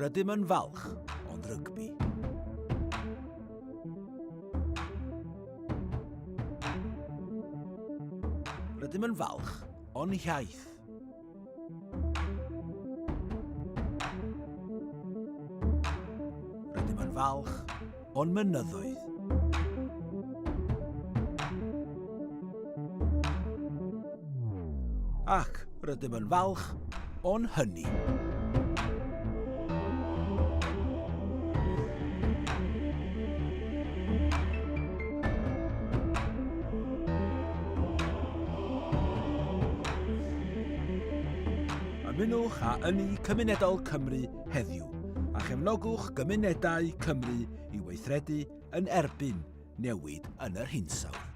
Rydym yn falch ond rygbi. Rydym yn falch o'n iaith. Rydym yn falch o'n mynyddoedd. Ac rydym yn falch o'n hynny. Ymunwch â Ynni Cymunedol Cymru heddiw a chefnogwch gymunedau Cymru i weithredu yn erbyn newid yn yr hinsawdd.